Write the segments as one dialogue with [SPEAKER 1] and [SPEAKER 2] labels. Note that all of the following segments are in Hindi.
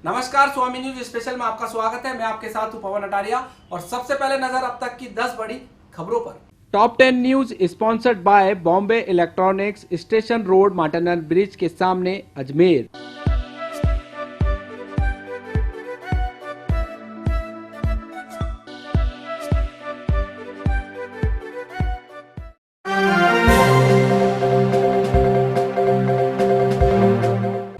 [SPEAKER 1] नमस्कार, स्वामी न्यूज स्पेशल में आपका स्वागत है। मैं आपके साथ हूं पवन अटारिया और सबसे पहले नजर अब तक की 10 बड़ी खबरों पर। Top 10 news sponsored by Bombay electronics, station road, Martindale bridge के सामने, अजमेर।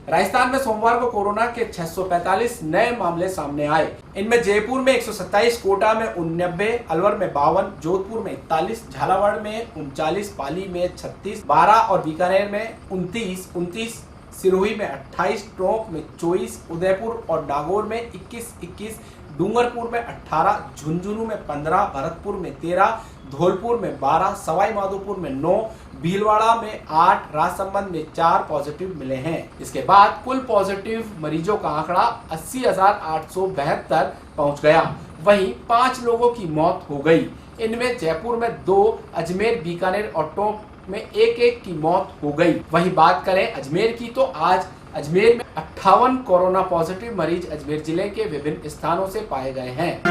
[SPEAKER 1] राजस्थान में सोमवार को कोरोना के 645 नए मामले सामने आए। इनमें जयपुर में 127, कोटा में 89, अलवर में 52, जोधपुर में 41, झालावाड़ में 39, पाली में 36, बारां और बीकानेर में 29, सिरोही में 28, टोंक में 24, उदयपुर और नागौर में 21, डूंगरपुर में 18, झुंझुनू में 15, भरतपुर में 13, धौलपुर में 12, सवाई माधोपुर में 9, भीलवाड़ा में 8, राजसमंद में 4 पॉजिटिव मिले हैं। इसके बाद कुल पॉजिटिव मरीजों का आंकड़ा 80,872 पहुंच गया। वहीं 5 लोगों की मौत हो गई। इनमें जयपुर में 2, अजमेर, बीकानेर और टोंक में 1 की मौत हो गई। वहीं बात करें अजमेर की तो आज अजमेर में 58 कोरोना पॉजिटिव मरीज अजमेर जिले के विभिन्न स्थानों से पाए गए हैं।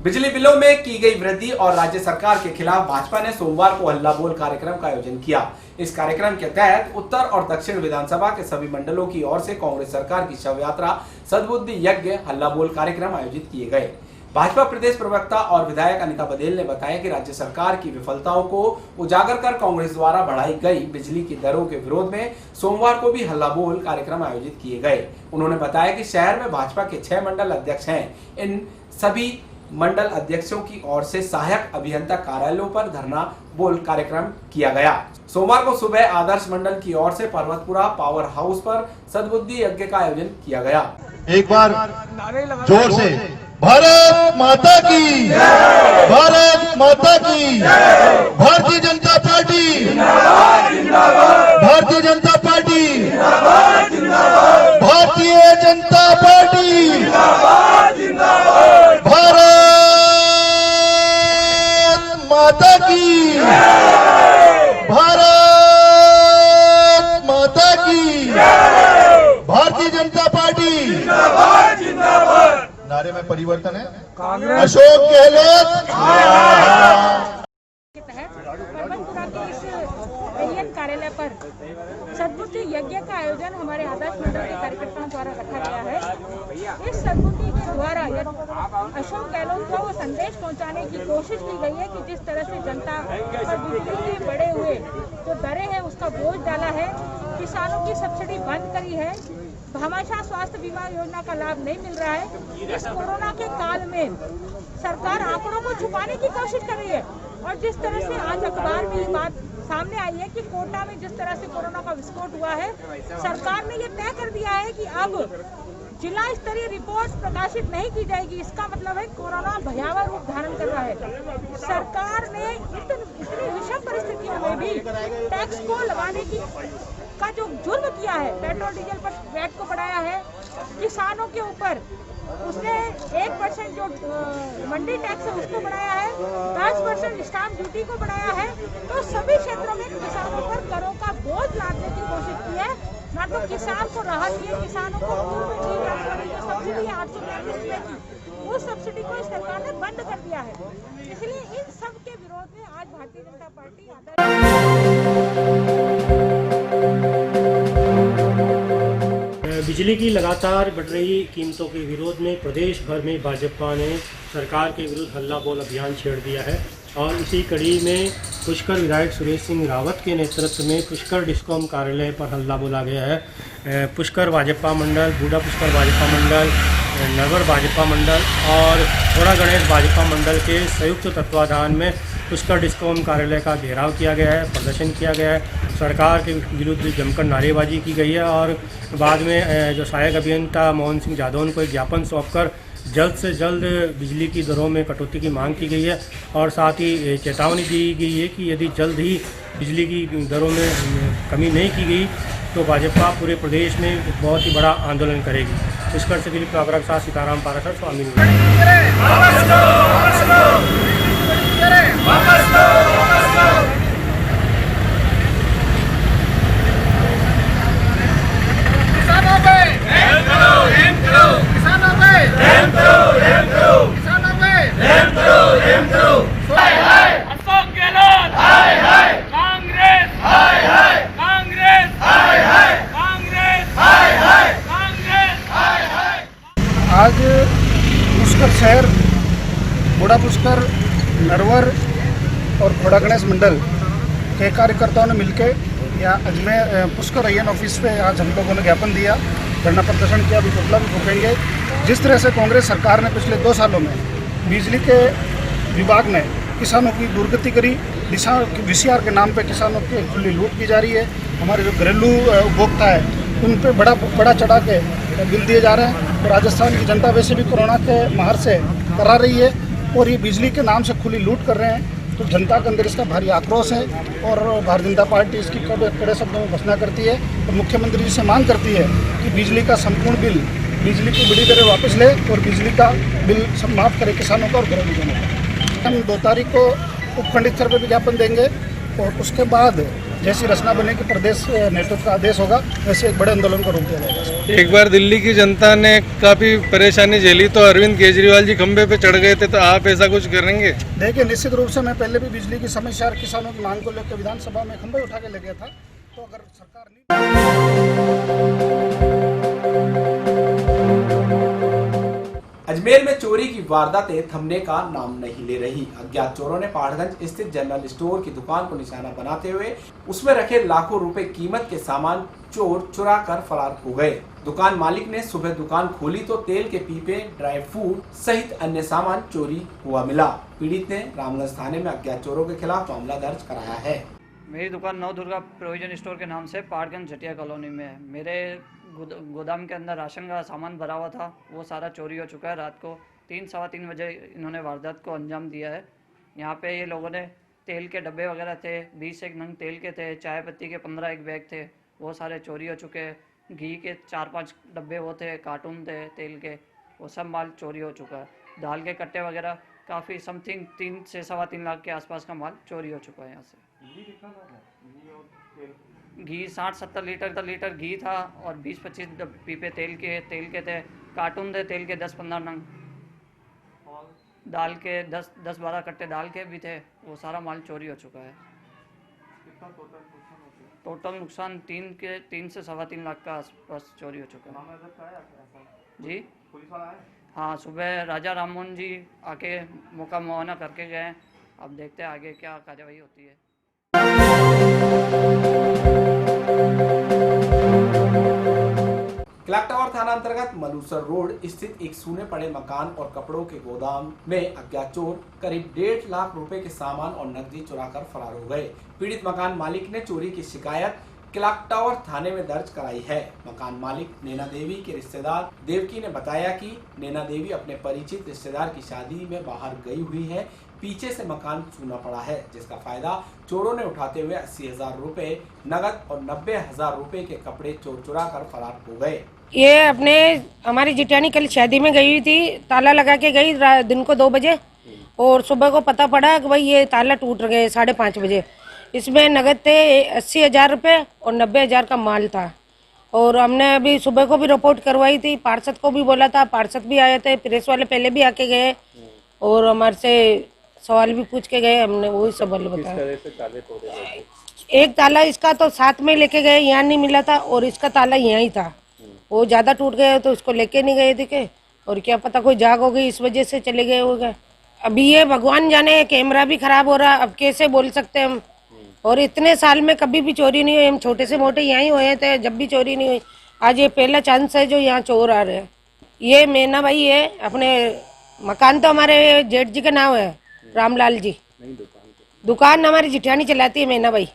[SPEAKER 1] बिजली बिलों में की गई वृद्धि और राज्य सरकार के खिलाफ भाजपा ने सोमवार को हल्ला बोल कार्यक्रम का आयोजन किया। इस कार्यक्रम के तहत उत्तर और दक्षिण विधानसभा के सभी मंडलों की ओर से कांग्रेस सरकार की शव यात्रा, सद्बुद्धि यज्ञ, हल्ला बोल कार्यक्रम आयोजित किए गए। भाजपा प्रदेश प्रवक्ता और विधायक अनिता बघेल ने बताया कि राज्य सरकार की विफलताओं को उजागर कर कांग्रेस द्वारा बढ़ाई गई बिजली की दरों के विरोध में सोमवार को भी हल्ला बोल कार्यक्रम आयोजित किए गए। उन्होंने बताया कि शहर में भाजपा के 6 मंडल अध्यक्ष हैं। इन सभी मंडल अध्यक्षों की ओर से सहायक अभियंता कार्यालयों पर धरना बोल कार्यक्रम किया गया। सोमवार को सुबह आदर्श मंडल की ओर से पर्वतपुरा पावर हाउस पर सद्बुद्धि यज्ञ का आयोजन किया गया।
[SPEAKER 2] एक बार जोर से भारत माता की, भारत माता की, Bharatiya Janata party, Bharatiya Janata party, Bharatiya Janata party, Bharat माता की, भारत माता की, भारतीय जनता पार्टी। नारे में परिवर्तन है। अशोक गहलोत
[SPEAKER 3] के तहत पर्वतपुरा के इस एलियन कार्यालय पर सद्बुद्धि यज्ञ का आयोजन हमारे आदर्श मंडल के कार्यकर्ताओं द्वारा रखा गया है। इस सद्बुद्धि के द्वारा अशोक गहलोत को वो संदेश पहुंचाने की कोशिश की गई है कि जिस तरह से जनता पर बिजली के बढ़े हुए जो दरें हैं उसका बोझ डाला है, किसानों की सब्सिडी बंद करी है, भामाशाह स्वास्थ्य बीमा योजना का लाभ नहीं मिल रहा है। इस कोरोना के काल में सरकार आंकड़ों को छुपाने की कोशिश कर रही है और जिस तरह से आज अखबार में ये बात सामने आई है कि कोटा में जिस तरह से कोरोना का विस्फोट हुआ है, सरकार ने ये तय कर दिया है कि अब जिला स्तरीय रिपोर्ट प्रकाशित नहीं की जाएगी। इसका मतलब है कोरोना भयावह रूप धारण कर रहा है। सरकार ने इतनी विषम परिस्थितियों में भी टैक्स को लगाने का जो जुर्म किया है, पेट्रोल डीजल पर वैट को बढ़ाया है, किसानों के ऊपर उसने 1% जो मंडी टैक्स है उसको बढ़ाया है, 10% स्टाम्प ड्यूटी को बढ़ाया है। तो सभी क्षेत्रों में किसानों पर करों का बोझ लादने की कोशिश की है। ना तो किसान को राहत दी, किसानों को सब्सिडी 843 रुपए की, उस सब्सिडी को सरकार ने बंद कर दिया है। इसलिए इन सब के विरोध में आज भारतीय जनता पार्टी
[SPEAKER 4] बिजली की लगातार बढ़ रही कीमतों के विरोध में प्रदेश भर में भाजपा ने सरकार के विरुद्ध हल्ला बोल अभियान छेड़ दिया है और इसी कड़ी में पुष्कर विधायक सुरेश सिंह रावत के नेतृत्व में पुष्कर डिस्कॉम कार्यालय पर हल्ला बोला गया है। पुष्कर भाजपा मंडल, बूढ़ा पुष्कर भाजपा मंडल, नगर भाजपा मंडल और थोड़ा गणेश भाजपा मंडल के संयुक्त तत्वाधान में पुष्कर डिस्कॉम कार्यालय का घेराव किया गया है, प्रदर्शन किया गया है, सरकार के विरुद्ध जमकर नारेबाजी की गई है और बाद में जो सहायक अभियंता मोहन सिंह जादौन को एक ज्ञापन सौंपकर जल्द से जल्द बिजली की दरों में कटौती की मांग की गई है और साथ ही चेतावनी दी गई है कि यदि जल्द ही बिजली की दरों में कमी नहीं की गई तो भाजपा पूरे प्रदेश में बहुत ही बड़ा आंदोलन करेगी। पुष्कर से दिलीप नागरा के साथ सीताराम पारासर, स्वामी
[SPEAKER 5] गोदा पुष्कर, नरवर और घोड़ा गणेश मंडल के कार्यकर्ताओं ने मिलकर यहाँ अजमेर पुष्कर अय्यन ऑफिस पे आज हम लोगों ने ज्ञापन दिया, धरना प्रदर्शन किया, अभी पुतला भी फूकेंगे। जिस तरह से कांग्रेस सरकार ने पिछले 2 सालों में बिजली के विभाग में किसानों की दुर्गति करी, VCR के नाम पे किसानों की खुली लूट की जा रही है। हमारे जो घरेलू उपभोक्ता है उन पे बड़ा चढ़ा के बिल दिए जा रहे हैं। तो राजस्थान की जनता वैसे भी कोरोना के मार से करा रही है और ये बिजली के नाम से खुली लूट कर रहे हैं। तो जनता के अंदर इसका भारी आक्रोश है और भारतीय जनता पार्टी इसकी कड़े शब्दों में घोषणा करती है और मुख्यमंत्री जी से मांग करती है कि बिजली का संपूर्ण बिल, बिजली की बड़ी दरें वापस ले और बिजली का बिल माफ़ करे किसानों का और घरेलू जनों का। हम 2 तारीख को उपखंडित स्तर पर विज्ञापन देंगे और उसके बाद जैसी रचना बने कि प्रदेश नेतृत्व का आदेश होगा वैसे एक बड़े आंदोलन का रूप दिया जाएगा।
[SPEAKER 6] एक बार दिल्ली की जनता ने काफ़ी परेशानी झेली तो अरविंद केजरीवाल जी खंबे पे चढ़ गए थे, तो आप ऐसा कुछ करेंगे?
[SPEAKER 5] देखिए, निश्चित रूप से मैं पहले भी बिजली की समस्या और किसानों की मांग को लेकर विधानसभा में खंबे उठा के ले गया था। तो अगर सरकार
[SPEAKER 1] अजमेर में चोरी की वारदातें थमने का नाम नहीं ले रही। अज्ञात चोरों ने पहाड़गंज स्थित जनरल स्टोर की दुकान को निशाना बनाते हुए उसमें रखे लाखों रुपए कीमत के सामान चुरा कर फरार हो गए। दुकान मालिक ने सुबह दुकान खोली तो तेल के पीपे, ड्राई फ्रूट सहित अन्य सामान चोरी हुआ मिला। पीड़ित ने रामगंज थाने में अज्ञात चोरों के खिलाफ मामला दर्ज कराया है।
[SPEAKER 7] मेरी दुकान नवदुर्गा प्रोविजन स्टोर के नाम से पहाड़गंज जटिया कॉलोनी में है। मेरे गोदाम के अंदर राशन का सामान भरा हुआ था, वो सारा चोरी हो चुका है। रात को 3-3:15 बजे इन्होंने वारदात को अंजाम दिया है। यहाँ पे ये लोगों ने तेल के डब्बे वगैरह थे, 20 नंग तेल के थे, चाय पत्ती के 15 बैग थे, वो सारे चोरी हो चुके हैं। घी के 4-5 डब्बे वो थे, कार्टून थे तेल के, वो सब माल चोरी हो चुका है। दाल के कट्टे वगैरह काफ़ी समथिंग 3 से 3.25 लाख के आसपास का माल चोरी हो चुका है। यहाँ से घी 60-70 लीटर घी था और 20-25 पीपे तेल के थे, कार्टून थे तेल के 10-15 नंग, दाल के 10-12 कट्टे दाल के भी थे, वो सारा माल चोरी हो चुका है। टोटल नुकसान 3 से 3.25 लाख का आसपास चोरी हो चुका है। जी हाँ, सुबह राजा राममोहन जी आके मौका मुआयना करके गए। अब देखते हैं आगे क्या कार्रवाई होती है।
[SPEAKER 1] क्लॉक टावर थाना अंतर्गत मलूसर रोड स्थित एक सूने पड़े मकान और कपड़ों के गोदाम में अज्ञात चोर करीब 1.5 लाख रुपए के सामान और नकदी चुराकर फरार हो गए। पीड़ित मकान मालिक ने चोरी की शिकायत क्लॉक टावर थाने में दर्ज कराई है। मकान मालिक नैना देवी के रिश्तेदार देवकी ने बताया कि नैना देवी अपने परिचित रिश्तेदार की शादी में बाहर गई हुई है। पीछे से मकान चूना पड़ा है, जिसका फायदा चोरों ने उठाते हुए 80,000 रुपए नगद और 90,000 रुपए के कपड़े चुरा कर फरार हो गए।
[SPEAKER 8] ये हमारी जिठानी कल शादी में गई हुई थी, ताला लगा के गई दिन को 2 बजे और सुबह को पता पड़ा कि भाई ये ताला टूट गए 5:30 बजे। इसमें नगद थे 80,000 रुपये और 90,000 का माल था। और हमने अभी सुबह को भी रिपोर्ट करवाई थी, पार्षद को भी बोला था, पार्षद भी आए थे, प्रेस वाले पहले भी आके गए और हमारे से सवाल भी पूछ के गए। हमने वही सवाल बताया। एक ताला इसका तो साथ में लेके गए, यहाँ नहीं मिला था, और इसका ताला यहाँ ही था, वो ज़्यादा टूट गए तो इसको लेके नहीं गए थे। और क्या पता कोई जाग हो गई, इस वजह से चले गए हो गए। अभी ये भगवान जाने, कैमरा भी खराब हो रहा, अब कैसे बोल सकते हम। और इतने साल में कभी भी चोरी नहीं हुई, हम छोटे से मोटे यहाँ ही हुए थे, जब भी चोरी नहीं हुई। आज ये पहला चांस है जो यहाँ चोर आ रहे हैं। ये मैना भाई है, अपने मकान तो हमारे जेठ जी का नाम है, रामलाल जी। दुकान हमारी जिठानी चलाती है मैना भाई,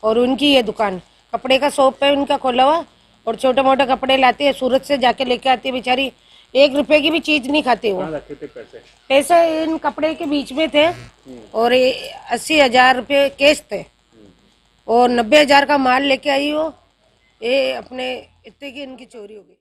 [SPEAKER 8] और उनकी ये दुकान कपड़े का शॉप है उनका खोला हुआ, और छोटे मोटे कपड़े लाती है, सूरत से जाके लेके आती है बेचारी। 1 रुपए की भी चीज नहीं खाती वो। पैसे इन कपड़े के बीच में थे और 80,000 रुपये कैश थे और 90,000 का माल लेके आई हो। ये अपने इतने की इनकी चोरी हो गई।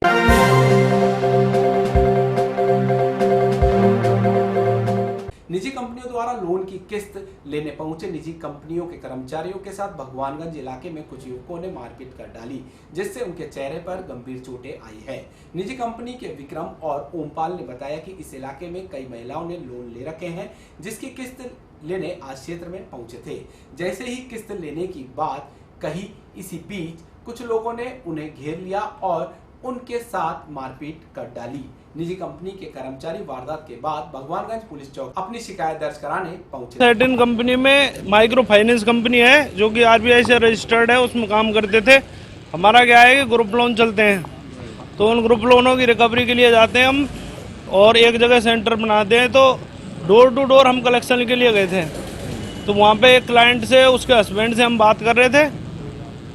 [SPEAKER 1] निजी कंपनियों द्वारा लोन की किस्त लेने पहुंचे निजी कंपनियों के कर्मचारियों के साथ भगवानगंज इलाके में कुछ युवकों ने मारपीट कर डाली, जिससे उनके चेहरे पर गंभीर चोटें आई है। निजी कंपनी के विक्रम और ओमपाल ने बताया कि इस इलाके में कई महिलाओं ने लोन ले रखे हैं, जिसकी किस्त लेने आज क्षेत्र में पहुंचे थे। जैसे ही किस्त लेने की बात कही, इसी बीच कुछ लोगों ने उन्हें घेर लिया और उनके साथ मारपीट कर डाली। निजी कंपनी के कर्मचारी वारदात के बाद भगवानगंज पुलिस चौक अपनी शिकायत दर्ज कराने पहुंचे।
[SPEAKER 9] सर्टेन कंपनी में माइक्रो फाइनेंस कंपनी है जो कि आरबीआई से रजिस्टर्ड है, उसमें काम करते थे। हमारा क्या है कि ग्रुप लोन चलते हैं, तो उन ग्रुप लोनों की रिकवरी के लिए जाते हैं हम और एक जगह सेंटर बनाते हैं। तो डोर टू डोर हम कलेक्शन के लिए गए थे, तो वहाँ पे एक क्लाइंट से उसके हस्बैंड से हम बात कर रहे थे,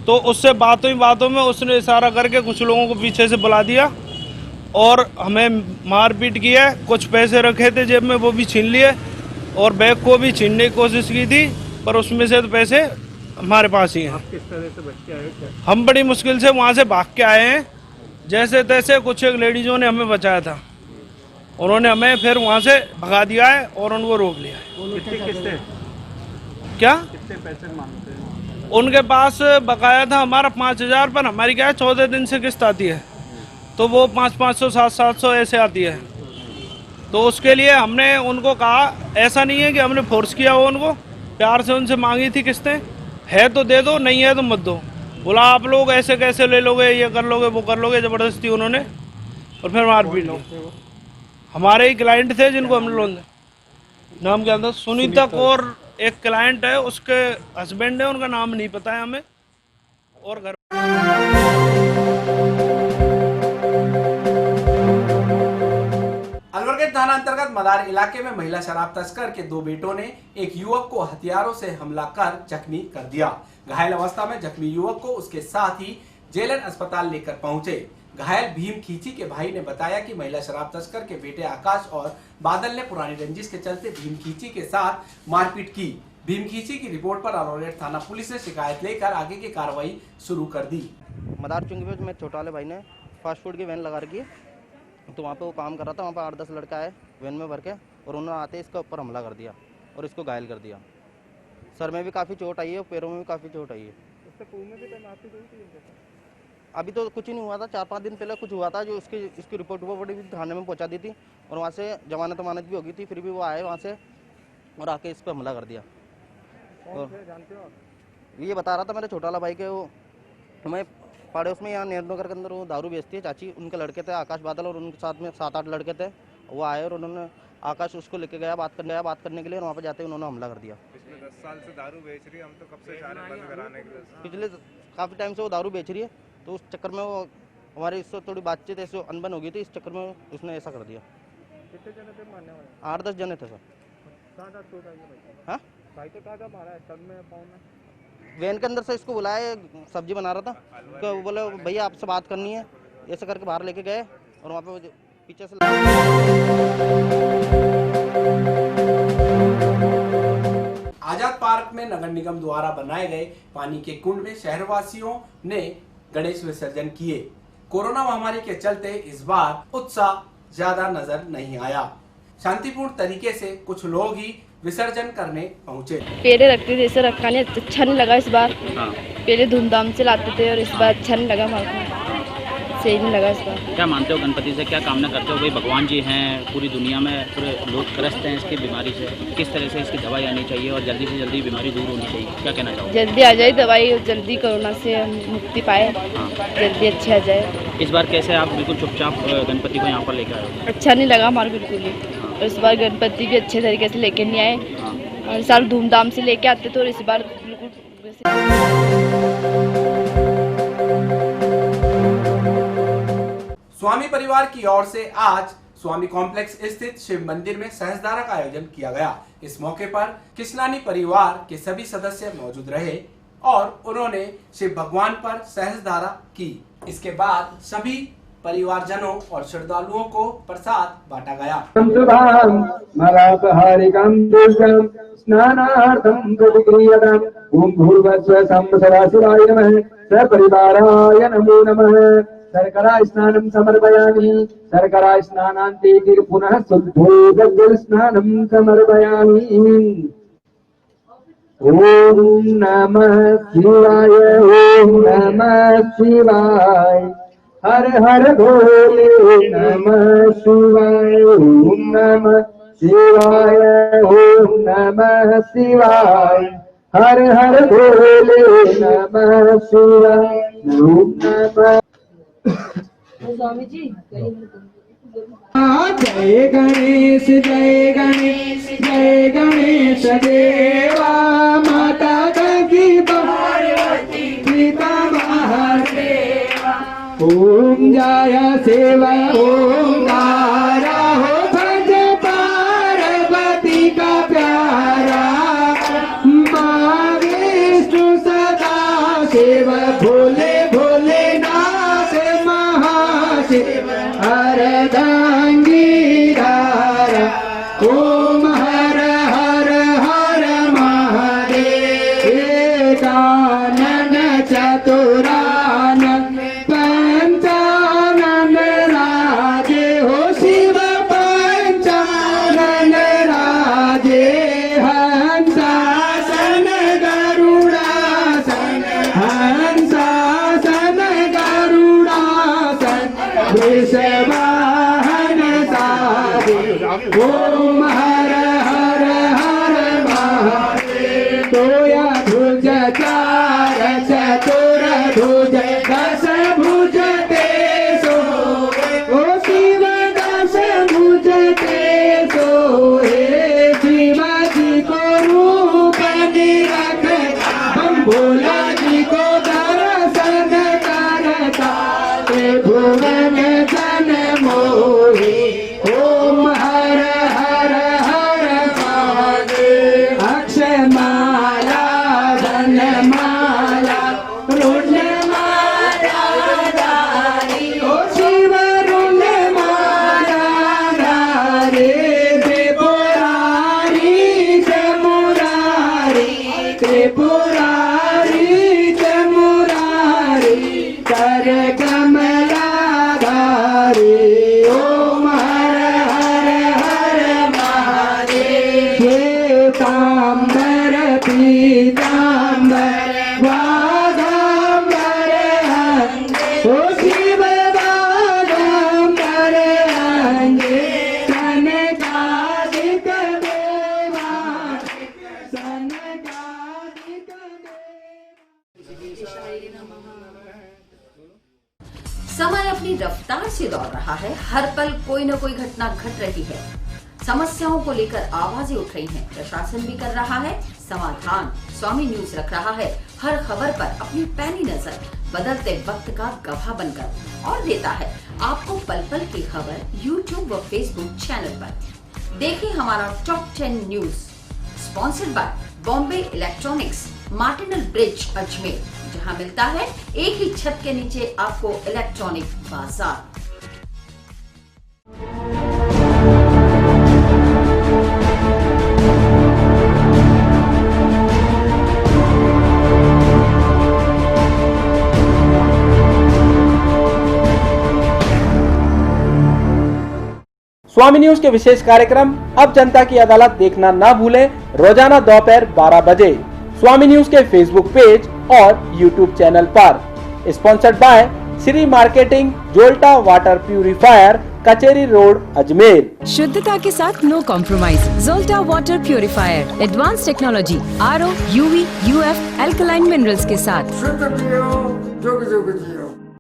[SPEAKER 9] तो उससे बातों में उसने इशारा करके कुछ लोगों को पीछे से बुला दिया और हमें मारपीट की है। कुछ पैसे रखे थे जेब में वो भी छीन लिए और बैग को भी छीनने की कोशिश की थी, पर उसमें से तो पैसे हमारे पास ही हैं।
[SPEAKER 4] आप किस तरह से बच के आए?
[SPEAKER 9] हम बड़ी मुश्किल से वहाँ से भाग के आए हैं, जैसे तैसे कुछ एक लेडीजों ने हमें बचाया था, उन्होंने हमें फिर वहाँ से भगा दिया है और उनको रोक लिया है।
[SPEAKER 4] कितने
[SPEAKER 9] क्या
[SPEAKER 4] कितने पैसे मांगते हैं?
[SPEAKER 9] उनके पास बकाया था हमारा 5,000, पर हमारी क्या है 14 दिन से किस्त आती है, तो वो 500, 700 ऐसे आती है। तो उसके लिए हमने उनको कहा, ऐसा नहीं है कि हमने फोर्स किया हो, उनको प्यार से उनसे मांगी थी किस्तें, है तो दे दो, नहीं है तो मत दो। बोला आप लोग ऐसे कैसे ले लोगे, ये कर लोगे वो कर लोगे, ज़बरदस्ती उन्होंने और फिर मारपीट की। हमारे ही क्लाइंट थे जिनको हम लोन, नाम क्या था, सुनीता कौर एक क्लाइंट है, उसके हस्बैंड है, उनका नाम नहीं पता है हमें। और घर
[SPEAKER 1] अलवरगंज थाना अंतर्गत मदार इलाके में महिला शराब तस्कर के 2 बेटों ने एक युवक को हथियारों से हमला कर जख्मी कर दिया। घायल अवस्था में जख्मी युवक को उसके साथ ही जेलन अस्पताल लेकर पहुंचे। घायल भीम खींची के भाई ने बताया कि महिला शराब तस्कर के बेटे आकाश और बादल ने पुरानी रंजिश के चलते भीम खींची के साथ मारपीट की। भीम खींची की रिपोर्ट पर अलवरगंज थाना पुलिस ने शिकायत लेकर आगे की कार्रवाई शुरू कर दी।
[SPEAKER 10] मदार चुंगी पे मेरे छोटे वाले भाई ने फास्ट फूड की वैन लगा रखी है, तो वहाँ पे वो काम कर रहा था। वहाँ पे 8-10 लड़का आए वैन में भर के और उन्होंने आते इसके ऊपर हमला कर दिया और इसको घायल कर दिया। सर में भी काफ़ी चोट आई है और पैरों में भी काफ़ी चोट आई है। अभी तो कुछ ही नहीं हुआ था, 4-5 दिन पहले कुछ हुआ था, जो इसकी रिपोर्ट हुआ बड़ी थाने में पहुँचा दी थी और वहाँ से जमानत भी हो गई थी। फिर भी वो आए वहाँ से और आके इस पर हमला कर दिया। और ये बता रहा था मेरे छोटा वाला भाई के, वो हमें पड़ोस में यहाँ नेहरुनगर के अंदर वो दारू बेचती है चाची, उनके लड़के थे आकाश बादल और उनके साथ में 7-8 लड़के थे। वो आए और उन्होंने आकाश उसको लेके गया बात करने के लिए, और वहाँ पे जाते उन्होंने हमला कर दिया।
[SPEAKER 6] पिछले 10 साल से दारू बेच रही है, हम तो कब से चाह रहे हैं बंद कराने के लिए।
[SPEAKER 10] पिछले काफ़ी टाइम से वो दारू बेच रही है, तो उस चक्कर में वो हमारी इससे थोड़ी बातचीत ऐसे अनबन हो गई थी, इस चक्कर में उसने ऐसा कर दिया।
[SPEAKER 4] कितने जने थे मारने वाले?
[SPEAKER 10] 8-10 जने थे सर। हाँ
[SPEAKER 4] भाई तो कहा मारा है सर में पाँव में?
[SPEAKER 10] वैन के अंदर से इसको बुलाया, सब्जी बना रहा था, तो वो बोले भैया आपसे बात करनी है, ऐसे करके बाहर लेके गए और वहाँ पे पीछे से
[SPEAKER 1] आजाद पार्क में नगर निगम द्वारा बनाए गए पानी के कुंड में शहरवासियों ने गणेश विसर्जन किए। कोरोना महामारी के चलते इस बार उत्साह ज्यादा नजर नहीं आया। शांतिपूर्ण तरीके से कुछ लोग ही विसर्जन करने पहुंचे।
[SPEAKER 11] पहले रखते थे, ऐसे रखा नहीं, अच्छा नहीं लगा इस बार। पहले धूमधाम से लाते थे और इस बार अच्छा नहीं लगा, सही नहीं लगा इस बार।
[SPEAKER 12] क्या मानते हो गणपति से, क्या कामना करते हो? भाई भगवान जी हैं, पूरी दुनिया में पूरे लोग ग्रस्त हैं इसकी बीमारी से, किस तरह से इसकी दवाई आनी चाहिए और जल्दी से जल्दी बीमारी दूर होनी चाहिए, क्या कहना चाहोगे?
[SPEAKER 11] जल्दी आ जाए दवाई और जल्दी कोरोना से हम मुक्ति पाए, जल्दी अच्छे आ जाए।
[SPEAKER 12] इस बार कैसे आप बिल्कुल चुपचाप गणपति को यहाँ पर लेकर आए?
[SPEAKER 11] अच्छा नहीं लगा हमारे बिल्कुल ही। और इस बार गणपति भी अच्छे तरीके से लेके नहीं आए, और इस साल धूमधाम से लेके आते थे और इस बार बिल्कुल।
[SPEAKER 1] स्वामी परिवार की ओर से आज स्वामी कॉम्प्लेक्स स्थित शिव मंदिर में सहस्त्रधारा का आयोजन किया गया। इस मौके पर कृष्णानी परिवार के सभी सदस्य मौजूद रहे और उन्होंने शिव भगवान पर सहस्त्रधारा की। इसके बाद सभी परिवारजनों और श्रद्धालुओं को प्रसाद बांटा गया।
[SPEAKER 13] स्नानार्थं प्रतिक्रियताम् ओम भूर्भुवस्सुः सदाशिवाय नमः सपरिवाराय नमो नमः। शर्करा स्नानं समर्पयामि, शर्करा स्नानान्ते पुनः शुद्धोदक स्नानं समर्पयामि। ओम नमः शिवाय, ओम नमः शिवाय, हर हर भोले नमः शिवाय, ओम नमः शिवाय, ओम नमः शिवाय, हर हर भोले नमः शिवाय, ओम नमः
[SPEAKER 11] स्वामी जी
[SPEAKER 13] जय गणेश जय गणेश जय गणेश देवा माता गंगी पार्वती पिता महादेवा ओम जय सेवा ओंकारा हो भज पार्वती का प्यारा माँ विष्णु सदा शिव भोले भोले नाथ महाशिव अर्धांगी धारा ओम हर हर हर महादेव एकानन चतुरानन पंचानन राजे हो शिव पंचानन राजे हंसासन गरुड़ासन हंसासन गरुड़ासन वृषवाहन साधे ओम हर हर हर महादेव तोया भुज चार चतुर भुज दस भुज तेसो ओ शिव दस भुज तेसो हे शिवाजी को रूप निरख हम भोला जी को दर्शन करता भुवन जन मोहि ओम हर हर हर महादेव अक्षय माला धन माला रुण माला धारी ओ शिव रुण माला धारी त्रिपुरारी चमुरारी त्रिपुरारी चमुरारी कर कमला धारी ओम हर हर हर महादेव श्वेतांबर पीतांबर वाघांबर अंगे ओ शिव वाघांबर अंगे सनकादिक देवा सनकादिक
[SPEAKER 14] समय अपनी रफ्तार से दौड़ रहा है, हर पल कोई न कोई घटना घट रही है, समस्याओं को लेकर आवाजें उठ रही हैं, प्रशासन भी कर रहा है समाधान। स्वामी न्यूज रख रहा है हर खबर पर अपनी पैनी नजर, बदलते वक्त का गवाह बनकर, और देता है आपको पल पल की खबर यूट्यूब व फेसबुक चैनल पर। देखिए हमारा top 10 news, sponsored by Bombay electronics, Martindale bridge Ajmer, जहां मिलता है एक ही छत के नीचे आपको इलेक्ट्रॉनिक बाजार।
[SPEAKER 1] स्वामी न्यूज के विशेष कार्यक्रम अब जनता की अदालत देखना ना भूलें, रोजाना दोपहर 12 बजे स्वामी न्यूज के फेसबुक पेज और यूट्यूब चैनल पर। Sponsored by Shri marketing, Jolta water purifier, Kacheri road, Ajmer.
[SPEAKER 15] शुद्धता के साथ no compromise. Jolta water purifier, advance technology, RO, UV, UF, alkaline minerals के साथ।
[SPEAKER 16] शुद्ध पियो, जुग जुग जियो।